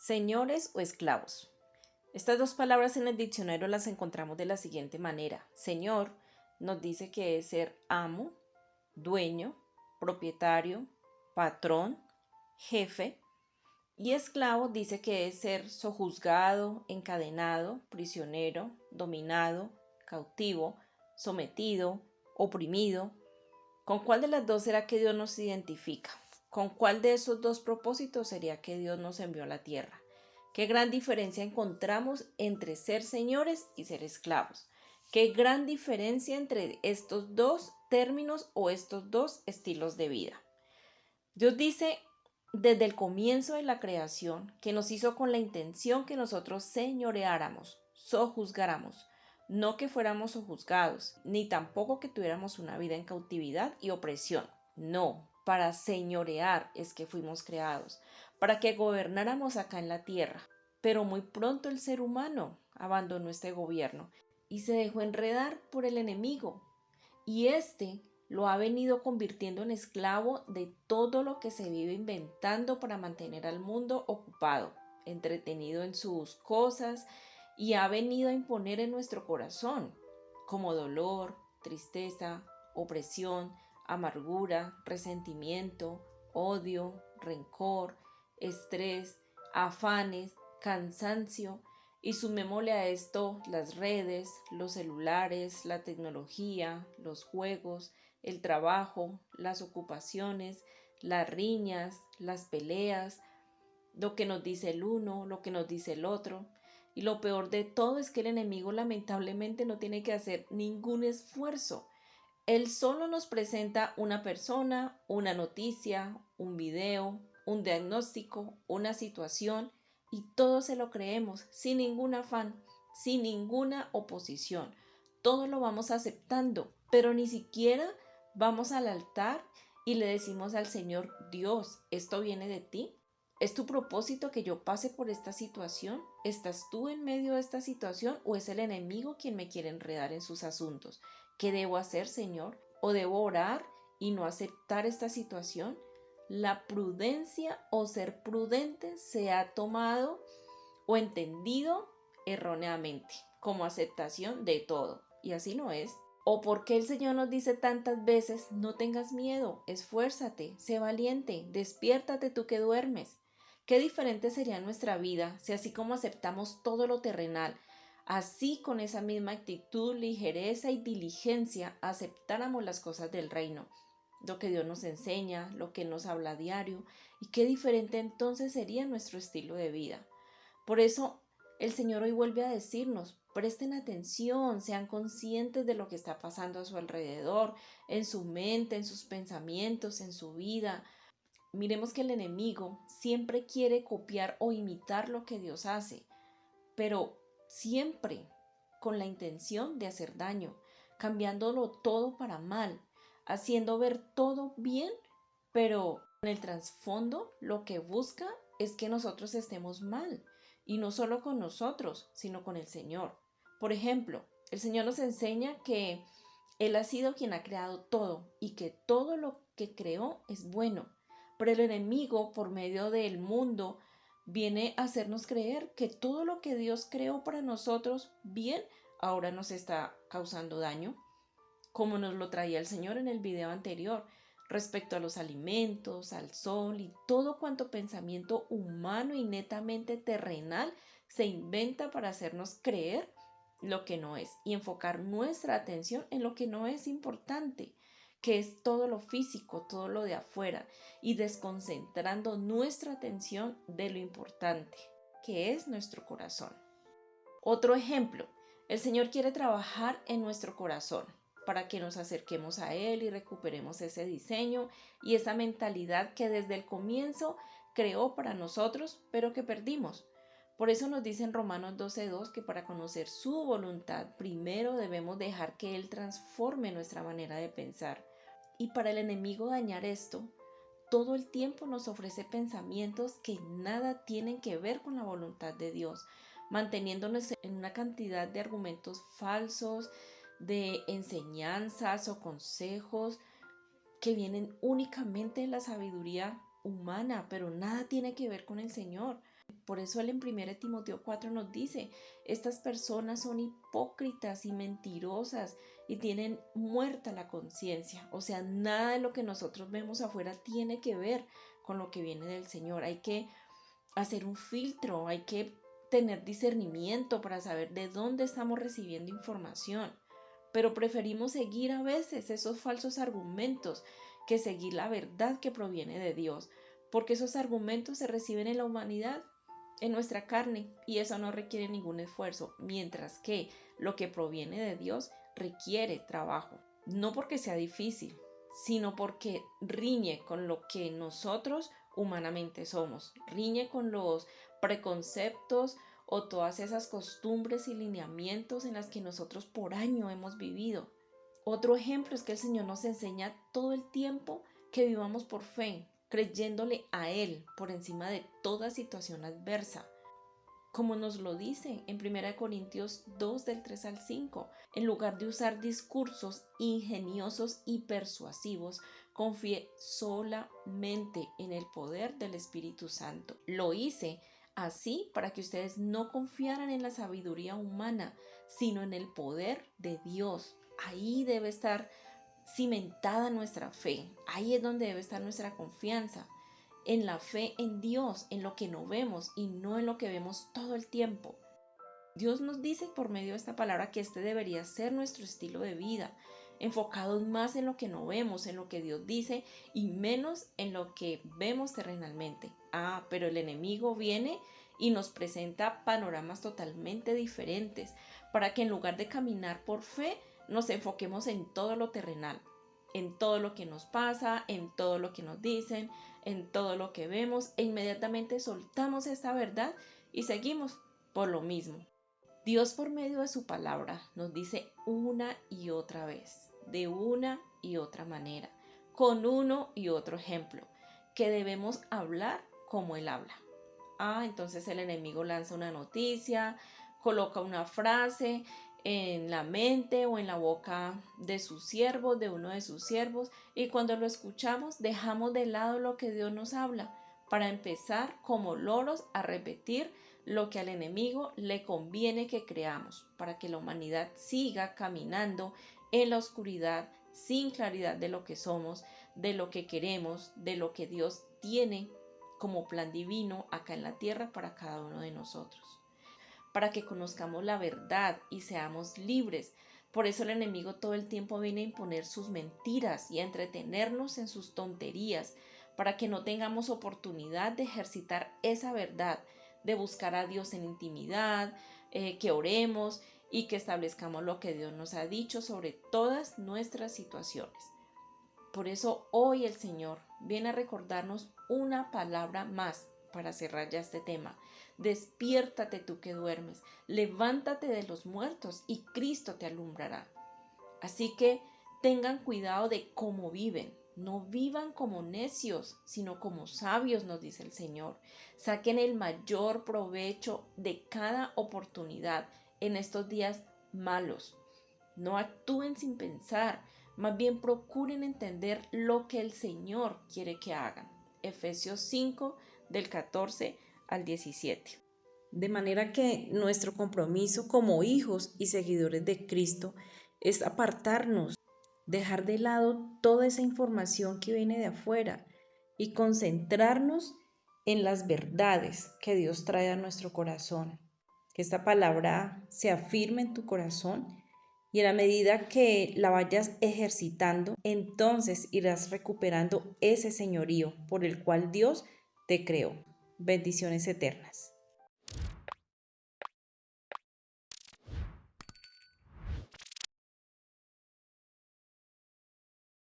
Señores o esclavos. Estas dos palabras en el diccionario las encontramos de la siguiente manera. Señor nos dice que es ser amo, dueño, propietario, patrón, jefe. Y esclavo dice que es ser sojuzgado, encadenado, prisionero, dominado, cautivo, sometido, oprimido. ¿Con cuál de las dos será que Dios nos identifica? ¿Con cuál de esos dos propósitos sería que Dios nos envió a la tierra? ¿Qué gran diferencia encontramos entre ser señores y ser esclavos? ¿Qué gran diferencia entre estos dos términos o estos dos estilos de vida? Dios dice desde el comienzo de la creación que nos hizo con la intención que nosotros señoreáramos, sojuzgáramos, no que fuéramos sojuzgados, ni tampoco que tuviéramos una vida en cautividad y opresión. No, para señorear es que fuimos creados, para que gobernáramos acá en la tierra. Pero muy pronto el ser humano abandonó este gobierno y se dejó enredar por el enemigo. Y este lo ha venido convirtiendo en esclavo de todo lo que se vive inventando para mantener al mundo ocupado, entretenido en sus cosas, y ha venido a imponer en nuestro corazón, como dolor, tristeza, opresión, amargura, resentimiento, odio, rencor, estrés, afanes, cansancio, y sumémosle a esto las redes, los celulares, la tecnología, los juegos, el trabajo, las ocupaciones, las riñas, las peleas, lo que nos dice el uno, lo que nos dice el otro. Y lo peor de todo es que el enemigo lamentablemente no tiene que hacer ningún esfuerzo. Él solo nos presenta una persona, una noticia, un video, un diagnóstico, una situación, y todo se lo creemos sin ningún afán, sin ninguna oposición. Todo lo vamos aceptando, pero ni siquiera vamos al altar y le decimos al Señor: Dios, ¿esto viene de ti? ¿Es tu propósito que yo pase por esta situación? ¿Estás tú en medio de esta situación o es el enemigo quien me quiere enredar en sus asuntos? ¿Qué debo hacer, Señor? ¿O debo orar y no aceptar esta situación? La prudencia o ser prudente se ha tomado o entendido erróneamente como aceptación de todo, y así no es. ¿O por qué el Señor nos dice tantas veces: no tengas miedo, esfuérzate, sé valiente, despiértate tú que duermes? Qué diferente sería nuestra vida si, así como aceptamos todo lo terrenal, así con esa misma actitud, ligereza y diligencia aceptáramos las cosas del reino, lo que Dios nos enseña, lo que nos habla a diario, y qué diferente entonces sería nuestro estilo de vida. Por eso el Señor hoy vuelve a decirnos: presten atención, sean conscientes de lo que está pasando a su alrededor, en su mente, en sus pensamientos, en su vida. Miremos que el enemigo siempre quiere copiar o imitar lo que Dios hace, pero siempre con la intención de hacer daño, cambiándolo todo para mal, haciendo ver todo bien, pero en el trasfondo lo que busca es que nosotros estemos mal, y no solo con nosotros, sino con el Señor. Por ejemplo, el Señor nos enseña que Él ha sido quien ha creado todo y que todo lo que creó es bueno, pero el enemigo, por medio del mundo, viene a hacernos creer que todo lo que Dios creó para nosotros bien, ahora nos está causando daño, como nos lo traía el Señor en el video anterior, respecto a los alimentos, al sol y todo cuanto pensamiento humano y netamente terrenal se inventa para hacernos creer lo que no es y enfocar nuestra atención en lo que no es importante, que es todo lo físico, todo lo de afuera, y desconcentrando nuestra atención de lo importante, que es nuestro corazón. Otro ejemplo: el Señor quiere trabajar en nuestro corazón para que nos acerquemos a Él y recuperemos ese diseño y esa mentalidad que desde el comienzo creó para nosotros, pero que perdimos. Por eso nos dice en Romanos 12:2 que para conocer su voluntad primero debemos dejar que Él transforme nuestra manera de pensar. Y para el enemigo dañar esto, todo el tiempo nos ofrece pensamientos que nada tienen que ver con la voluntad de Dios, manteniéndonos en una cantidad de argumentos falsos, de enseñanzas o consejos que vienen únicamente de la sabiduría humana, pero nada tiene que ver con el Señor. Por eso él en 1 Timoteo 4 nos dice, estas personas son hipócritas y mentirosas y tienen muerta la conciencia. O sea, nada de lo que nosotros vemos afuera tiene que ver con lo que viene del Señor. Hay que hacer un filtro, hay que tener discernimiento para saber de dónde estamos recibiendo información. Pero preferimos seguir a veces esos falsos argumentos que seguir la verdad que proviene de Dios, porque esos argumentos se reciben en la humanidad, en nuestra carne, y eso no requiere ningún esfuerzo, mientras que lo que proviene de Dios requiere trabajo, no porque sea difícil, sino porque riñe con lo que nosotros humanamente somos, riñe con los preconceptos o todas esas costumbres y lineamientos en las que nosotros por año hemos vivido. Otro ejemplo es que el Señor nos enseña todo el tiempo que vivamos por fe, creyéndole a Él por encima de toda situación adversa. Como nos lo dice en 1 Corintios 2 del 3 al 5, en lugar de usar discursos ingeniosos y persuasivos, confíe solamente en el poder del Espíritu Santo. Lo hice así para que ustedes no confiaran en la sabiduría humana, sino en el poder de Dios. Ahí debe estar cimentada nuestra fe, ahí es donde debe estar nuestra confianza, en la fe en Dios, en lo que no vemos y no en lo que vemos todo el tiempo. Dios nos dice por medio de esta palabra que este debería ser nuestro estilo de vida, enfocados más en lo que no vemos, en lo que Dios dice y menos en lo que vemos terrenalmente. Pero el enemigo viene y nos presenta panoramas totalmente diferentes para que en lugar de caminar por fe, nos enfoquemos en todo lo terrenal, en todo lo que nos pasa, en todo lo que nos dicen, en todo lo que vemos, e inmediatamente soltamos esta verdad y seguimos por lo mismo. Dios por medio de su palabra nos dice una y otra vez, de una y otra manera, con uno y otro ejemplo, que debemos hablar como Él habla. Entonces el enemigo lanza una noticia, coloca una frase en la mente o en la boca de sus siervos, de uno de sus siervos, y cuando lo escuchamos dejamos de lado lo que Dios nos habla para empezar como loros a repetir lo que al enemigo le conviene que creamos, para que la humanidad siga caminando en la oscuridad sin claridad de lo que somos, de lo que queremos, de lo que Dios tiene como plan divino acá en la tierra para cada uno de nosotros, para que conozcamos la verdad y seamos libres. Por eso el enemigo todo el tiempo viene a imponer sus mentiras y a entretenernos en sus tonterías, para que no tengamos oportunidad de ejercitar esa verdad, de buscar a Dios en intimidad, que oremos y que establezcamos lo que Dios nos ha dicho sobre todas nuestras situaciones. Por eso hoy el Señor viene a recordarnos una palabra más para cerrar ya este tema. Despiértate tú que duermes, levántate de los muertos y Cristo te alumbrará. Así que tengan cuidado de cómo viven. No vivan como necios, sino como sabios, nos dice el Señor. Saquen el mayor provecho de cada oportunidad en estos días malos. No actúen sin pensar, más bien procuren entender lo que el Señor quiere que hagan. Efesios 5 del 14 al 17. De manera que nuestro compromiso como hijos y seguidores de Cristo es apartarnos, dejar de lado toda esa información que viene de afuera y concentrarnos en las verdades que Dios trae a nuestro corazón. Que esta palabra se afirme en tu corazón y en la medida que la vayas ejercitando, entonces irás recuperando ese señorío por el cual Dios te creó. Bendiciones eternas.